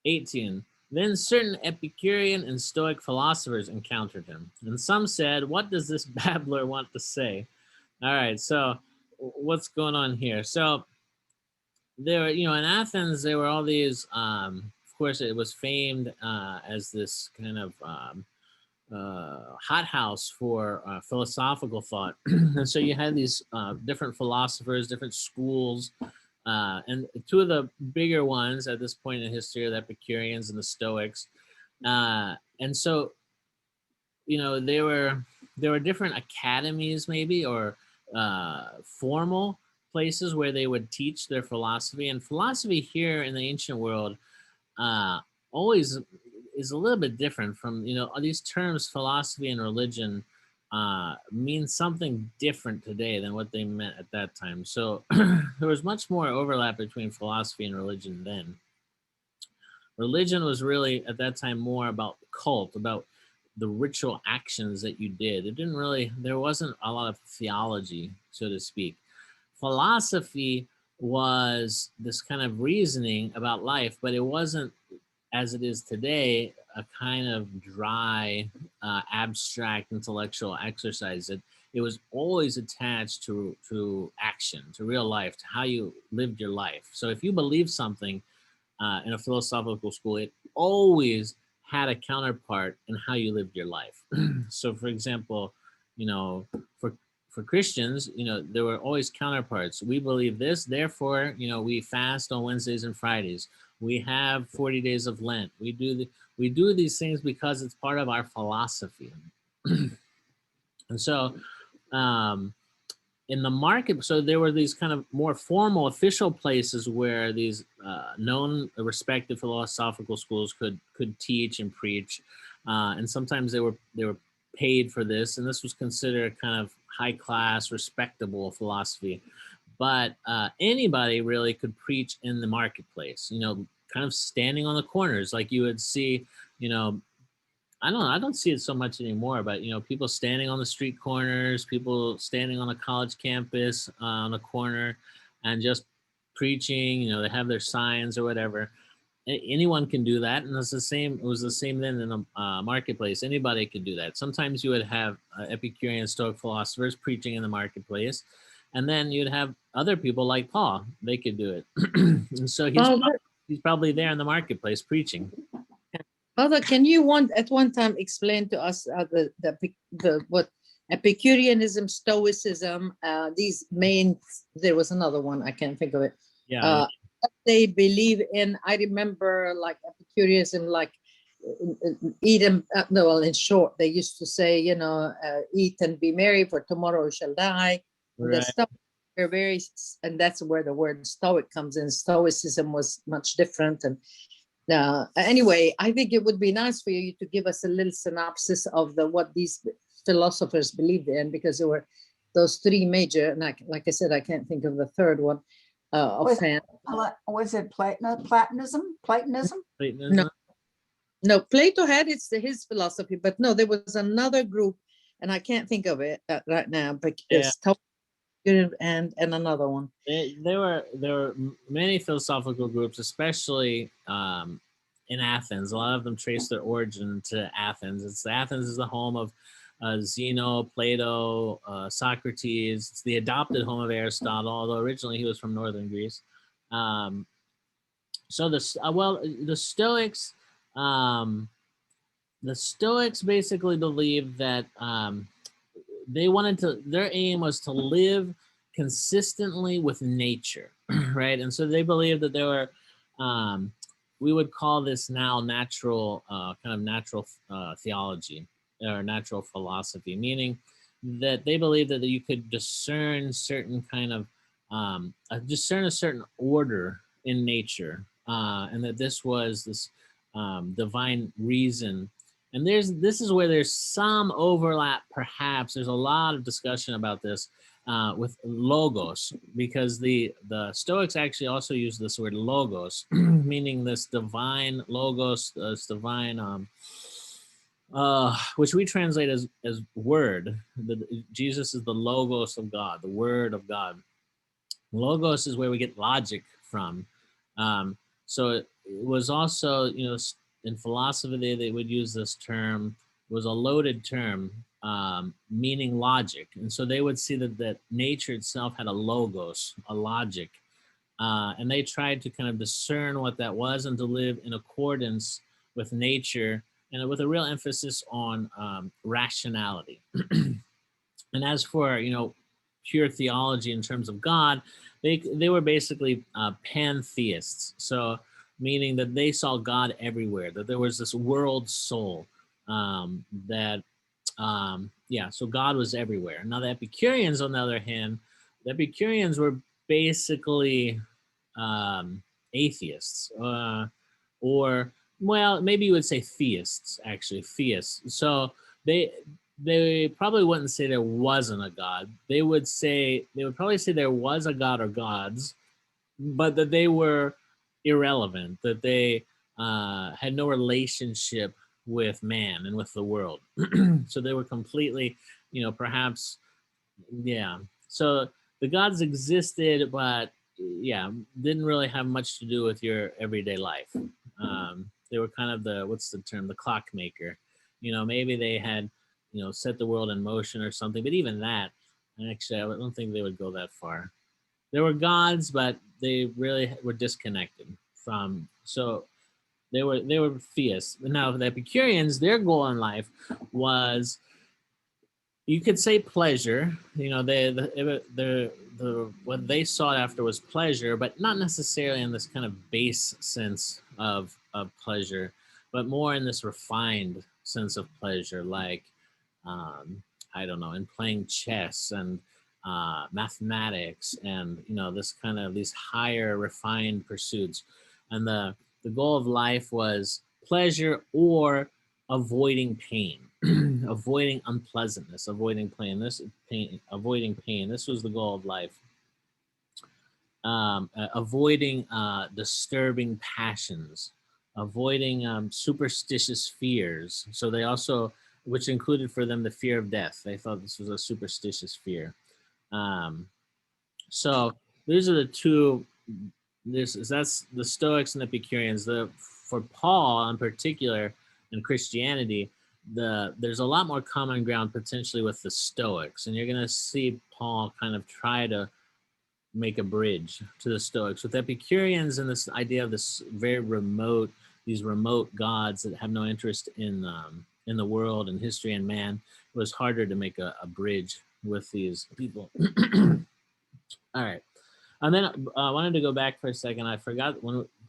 18. Then certain Epicurean and Stoic philosophers encountered him, and some said, "What does this babbler want to say?" All right, so what's going on here? So there, in Athens, there were all these. Of course, it was famed as this kind of hothouse for philosophical thought, and so you had these different philosophers, different schools. And two of the bigger ones at this point in history are the Pecurians and the Stoics. And so, there were different academies maybe, or formal places where they would teach their philosophy. And philosophy here in the ancient world always is a little bit different from, these terms, philosophy and religion, mean something different today than what they meant at that time. So there was much more overlap between philosophy and religion then. Religion was really at that time more about cult, about the ritual actions that you did. There wasn't a lot of theology, so to speak. Philosophy was this kind of reasoning about life, but it wasn't, as it is today, a kind of dry, abstract intellectual exercise. It was always attached to action, to real life, to how you lived your life. So if you believed something in a philosophical school, it always had a counterpart in how you lived your life. So for example, for Christians, there were always counterparts. We believe this, therefore, we fast on Wednesdays and Fridays. We have 40 days of Lent. We do these things because it's part of our philosophy. And so in the market, so there were these kind of more formal official places where these known respected philosophical schools could teach and preach. And sometimes they were paid for this, and this was considered kind of high class, respectable philosophy. But anybody really could preach in the marketplace, kind of standing on the corners, like you would see, I don't see it so much anymore, but people standing on the street corners, people standing on a college campus on a corner and just preaching. They have their signs or whatever. anyone can do that, and it's the same. It was the same then in a marketplace. Anybody could do that. Sometimes you would have Epicurean Stoic philosophers preaching in the marketplace, and then you'd have other people like Paul. They could do it. And so he's probably there in the marketplace preaching. Father, can you at one time explain to us the what Epicureanism, Stoicism, these main? There was another one, I can't think of it. Yeah. What they believe in. I remember like Epicureanism, like eat and no, well, in short, they used to say, eat and be merry, for tomorrow you shall die. Right. The stuff are very, and that's where the word Stoic comes in. Stoicism was much different, and anyway, I think it would be nice for you to give us a little synopsis of what these philosophers believed in, because there were those three major, and like I said, I can't think of the third one offhand. Was it Platonism? No, Plato had his philosophy, but no, there was another group, and I can't think of it right now. But and another one. There were many philosophical groups, especially in Athens. A lot of them trace their origin to Athens. Athens is the home of Zeno, Plato, Socrates. It's the adopted home of Aristotle, although originally he was from northern Greece. So the Stoics, basically believed that their aim was to live consistently with nature, right? And so they believed that there were, we would call this now natural theology or natural philosophy, meaning that they believed that you could discern a certain order in nature, and that this was this divine reason. And this is where there's some overlap, perhaps. There's a lot of discussion about this with logos, because the Stoics actually also use this word logos, meaning this divine logos, this divine, which we translate as word. Jesus is the logos of God, the word of God. Logos is where we get logic from. So it was also, in philosophy, they would use this term. It was a loaded term, meaning logic. And so they would see that nature itself had a logos, a logic. And they tried to kind of discern what that was and to live in accordance with nature, and with a real emphasis on rationality. And as for, pure theology in terms of God, they were basically pantheists. So meaning that they saw God everywhere, that there was this world soul, so God was everywhere. Now the Epicureans, on the other hand, were basically atheists, or, well, maybe you would say theists, actually, theists. So they probably wouldn't say there wasn't a God. They would probably say there was a God or gods, but that they were irrelevant, that they had no relationship with man and with the world. So they were completely, perhaps, so the gods existed, but didn't really have much to do with your everyday life. They were kind of the clockmaker. Maybe they had, set the world in motion or something, but even that, actually, I don't think they would go that far. There were gods, but they really were disconnected from, so they were theists. Now the Epicureans, their goal in life was, you could say, pleasure. What they sought after was pleasure, but not necessarily in this kind of base sense of pleasure, but more in this refined sense of pleasure, like I don't know, in playing chess and mathematics, and these higher refined pursuits. And the goal of life was pleasure or avoiding pain, avoiding unpleasantness, avoiding pain. Avoiding pain. This was the goal of life. Avoiding disturbing passions, avoiding superstitious fears. So they also, which included for them the fear of death. They thought this was a superstitious fear. So these are the two that's the Stoics and Epicureans. For Paul in particular in Christianity, there's a lot more common ground potentially with the Stoics, and you're going to see Paul kind of try to make a bridge to the Stoics. With Epicureans and this idea of this these remote gods that have no interest in the world and history and man, it was harder to make a bridge with these people. All right. And then I wanted to go back for a second. I forgot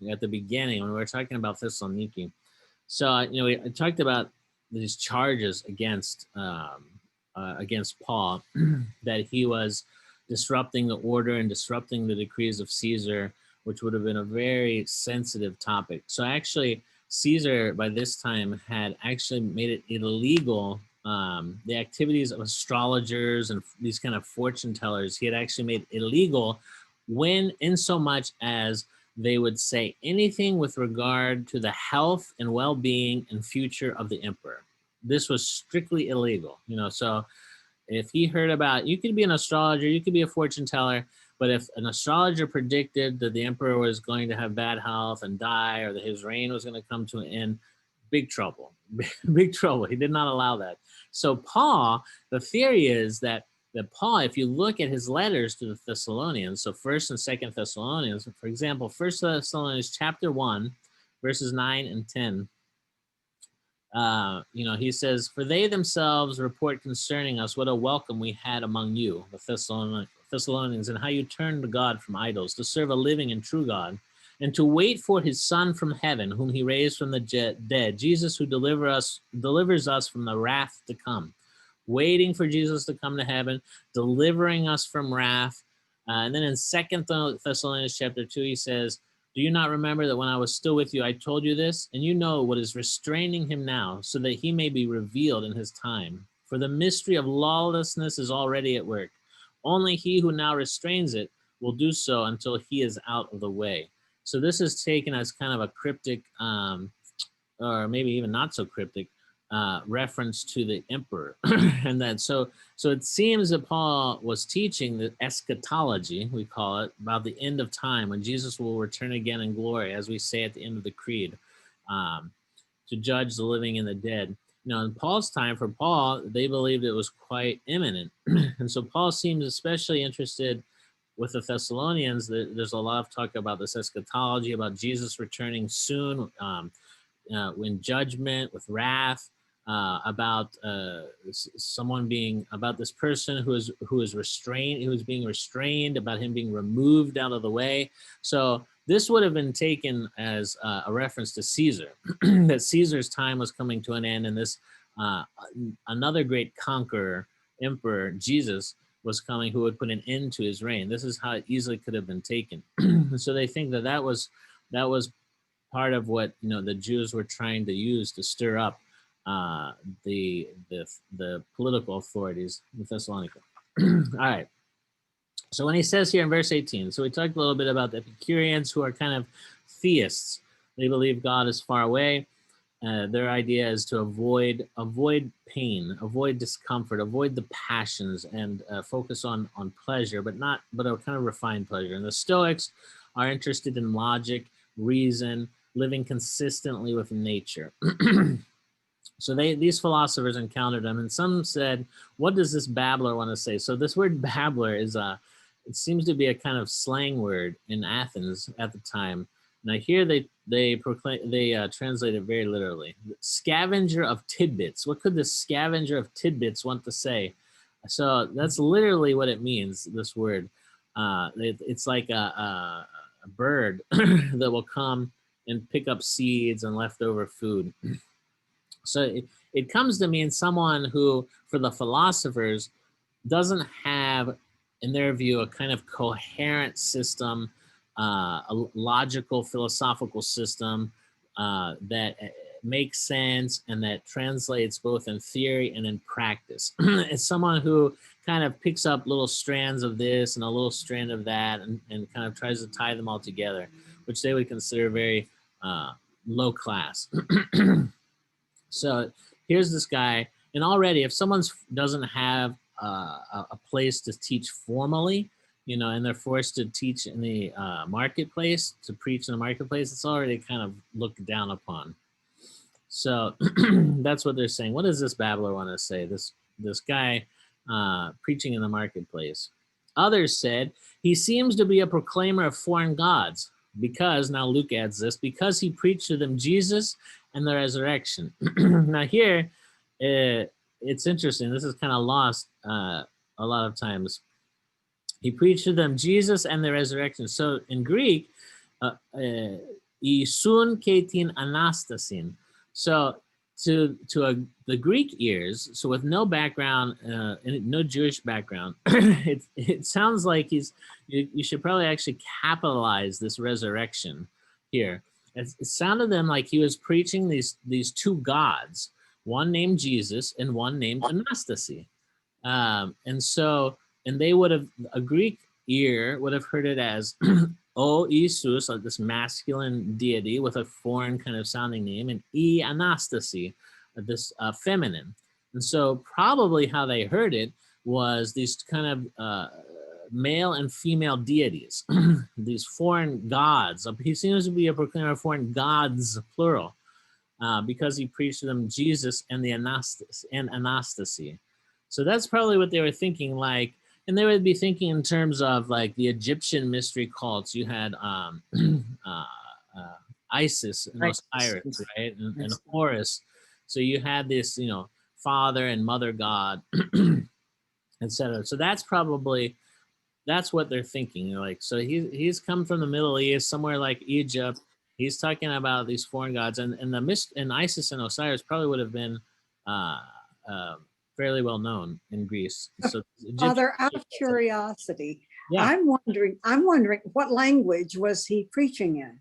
at the beginning when we were talking about Thessaloniki. So, we talked about these charges against Paul, that he was disrupting the order and disrupting the decrees of Caesar, which would have been a very sensitive topic. So actually, Caesar by this time had actually made it illegal. The activities of astrologers and these kind of fortune tellers, he had actually made illegal when in so much as they would say anything with regard to the health and well-being and future of the emperor. This was strictly illegal, so if he heard about, you could be an astrologer, you could be a fortune teller, but if an astrologer predicted that the emperor was going to have bad health and die, or that his reign was going to come to an end, big trouble, big trouble. He did not allow that. So Paul, the theory is that Paul, if you look at his letters to the Thessalonians, so 1st and 2nd Thessalonians, for example, 1 Thessalonians chapter 1, verses 9 and 10, he says, "For they themselves report concerning us what a welcome we had among you, the Thessalonians, and how you turned to God from idols, to serve a living and true God, and to wait for his Son from heaven, whom he raised from the dead, Jesus, who delivers us from the wrath to come." Waiting for Jesus to come to heaven, delivering us from wrath. And then in 2nd Thessalonians chapter 2, he says, "Do you not remember that when I was still with you, I told you this? And you know what is restraining him now, so that he may be revealed in his time. For the mystery of lawlessness is already at work. Only he who now restrains it will do so until he is out of the way." So this is taken as kind of a cryptic, or maybe even not so cryptic, reference to the emperor. And that so it seems that Paul was teaching the eschatology, we call it, about the end of time, when Jesus will return again in glory, as we say at the end of the creed, to judge the living and the dead. In Paul's time, for Paul, they believed it was quite imminent. And so Paul seems especially interested with the Thessalonians. There's a lot of talk about this eschatology, about Jesus returning soon, in judgment, with wrath, about about this person who is restrained, who is being restrained, about him being removed out of the way. So this would have been taken as a reference to Caesar, that Caesar's time was coming to an end, and this another great conqueror, emperor, Jesus, was coming, who would put an end to his reign. This is how it easily could have been taken. So they think that was part of what the Jews were trying to use to stir up the political authorities in Thessalonica. All right. So when he says here in verse 18, so we talked a little bit about the Epicureans, who are kind of theists. They believe God is far away. Their idea is to avoid pain, avoid discomfort, avoid the passions, and focus on pleasure, but a kind of refined pleasure. And the Stoics are interested in logic, reason, living consistently with nature. So these philosophers encountered them, and some said, "What does this babbler want to say?" So this word babbler is it seems to be a kind of slang word in Athens at the time. Now here they translate it very literally. Scavenger of tidbits. What could the scavenger of tidbits want to say? So that's literally what it means, this word. It's like a bird that will come and pick up seeds and leftover food. So it comes to mean someone who, for the philosophers, doesn't have, in their view, a kind of coherent system, a logical, philosophical system that makes sense and that translates both in theory and in practice. It's someone who kind of picks up little strands of this and a little strand of that and kind of tries to tie them all together, which they would consider very low class. So here's this guy, and already if someone doesn't have a place to teach formally, and they're forced to teach in the marketplace, to preach in the marketplace, it's already kind of looked down upon. So that's what they're saying. What does this babbler want to say? This guy preaching in the marketplace. Others said, he seems to be a proclaimer of foreign gods because, now Luke adds this, because he preached to them Jesus and the resurrection. Now here, it's interesting. This is kind of lost a lot of times. He preached to them Jesus and the resurrection. So in Greek, isun ketin anastasin. So to the Greek ears, so with no background, no Jewish background, it sounds like you should probably actually capitalize this resurrection here. It sounded to them like he was preaching these two gods, one named Jesus and one named Anastasi. And they would have, a Greek ear would have heard it as O Isus, like this masculine deity with a foreign kind of sounding name, and E Anastasi, this feminine. And so probably how they heard it was these kind of male and female deities, these foreign gods. He seems to be a proclaimer of foreign gods, plural, because he preached to them Jesus and the Anastasi. So that's probably what they were thinking, like, and they would be thinking in terms of like the Egyptian mystery cults. You had Isis and Osiris, right, and Horus. So you had this, father and mother god, etc. So that's what they're thinking. Like, so he's come from the Middle East, somewhere like Egypt. He's talking about these foreign gods, and Isis and Osiris probably would have been fairly well known in Greece. So Father, out of curiosity, yeah. I'm wondering what language was he preaching in?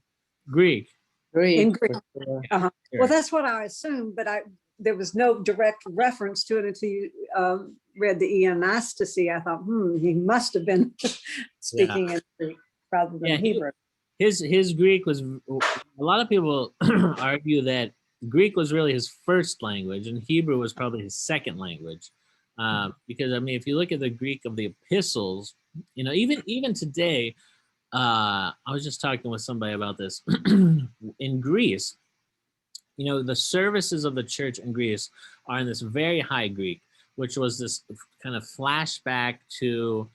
Greek. In Greek. Sure. Well, that's what I assumed, but there was no direct reference to it until you read the Anastasi. I thought, he must have been speaking in Greek rather than Hebrew. His Greek was, a lot of people argue that Greek was really his first language and Hebrew was probably his second language. Because, I mean, if you look at the Greek of the epistles, even today, I was just talking with somebody about this. In Greece, the services of the church in Greece are in this very high Greek, which was this kind of flashback to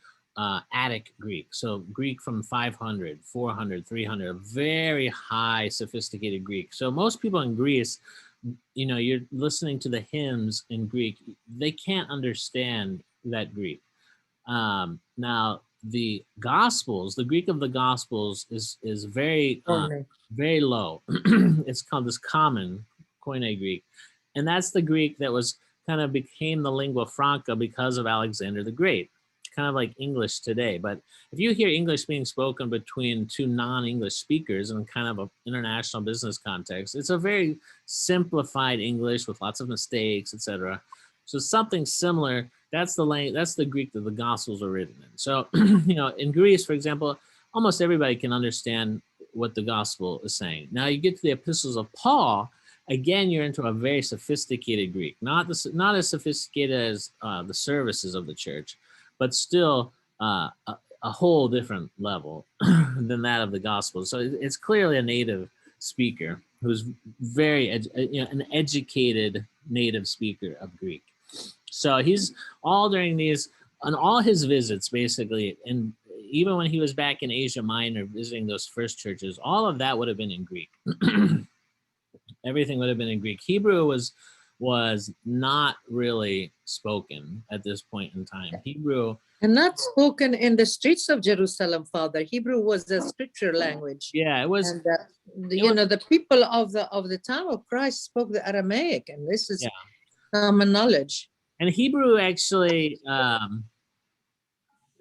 Attic Greek. So Greek from 500, 400, 300, very high sophisticated Greek. So most people in Greece, you're listening to the hymns in Greek, they can't understand that Greek. Now, the Gospels, the Greek of the Gospels is very, very low. It's called this common Koine Greek. And that's the Greek that was kind of became the lingua franca because of Alexander the Great, kind of like English today. But if you hear English being spoken between two non-English speakers in kind of an international business context, it's a very simplified English with lots of mistakes, etc. So something similar. That's the Greek that the Gospels are written in. So, in Greece, for example, almost everybody can understand what the Gospel is saying. Now you get to the epistles of Paul, again, you're into a very sophisticated Greek, not as sophisticated as the services of the church, but still a whole different level than that of the Gospel. So it's clearly a native speaker who's very, an educated native speaker of Greek. So he's all during these, on all his visits, basically, and even when he was back in Asia Minor visiting those first churches, all of that would have been in Greek. Everything would have been in Greek. Hebrew was not really spoken at this point in time. Hebrew, and not spoken in the streets of Jerusalem, Father. Hebrew was the scripture language. Yeah, it was. And the people of the time of Christ spoke the Aramaic, and this is common knowledge. And Hebrew actually,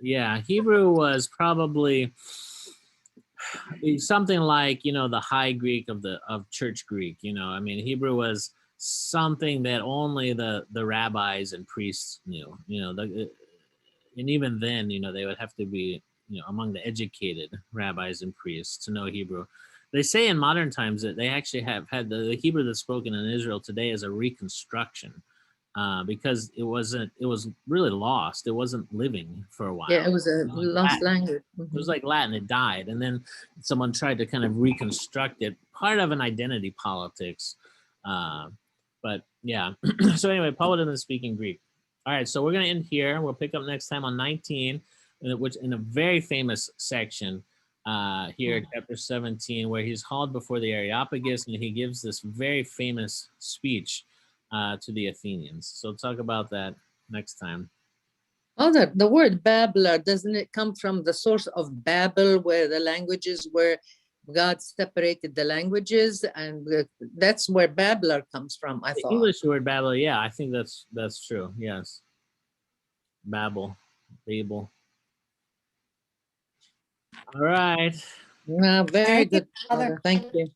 Hebrew was probably something like, the high Greek of church Greek. I mean, Hebrew was something that only the rabbis and priests knew. And even then, they would have to be, among the educated rabbis and priests to know Hebrew. They say in modern times that they actually have had the Hebrew that's spoken in Israel today as a reconstruction because it was really lost. It wasn't living for a while. Yeah, it was a like lost Latin. language. It was like Latin. It died, and then someone tried to kind of reconstruct it, part of an identity politics. But yeah. So anyway, Paul didn't speak in Greek. All right, so we're gonna end here. We'll pick up next time on 19, which in a very famous section here, chapter 17, where he's hauled before the Areopagus, and he gives this very famous speech to the Athenians. So we'll talk about that next time. Oh, the word babbler, doesn't it come from the source of Babel, where the languages where God separated the languages, and that's where babbler comes from, I The thought. English word Babel, yeah, I think that's true. Yes, Babel. All right. Very Thank you, good. Father. Thank you.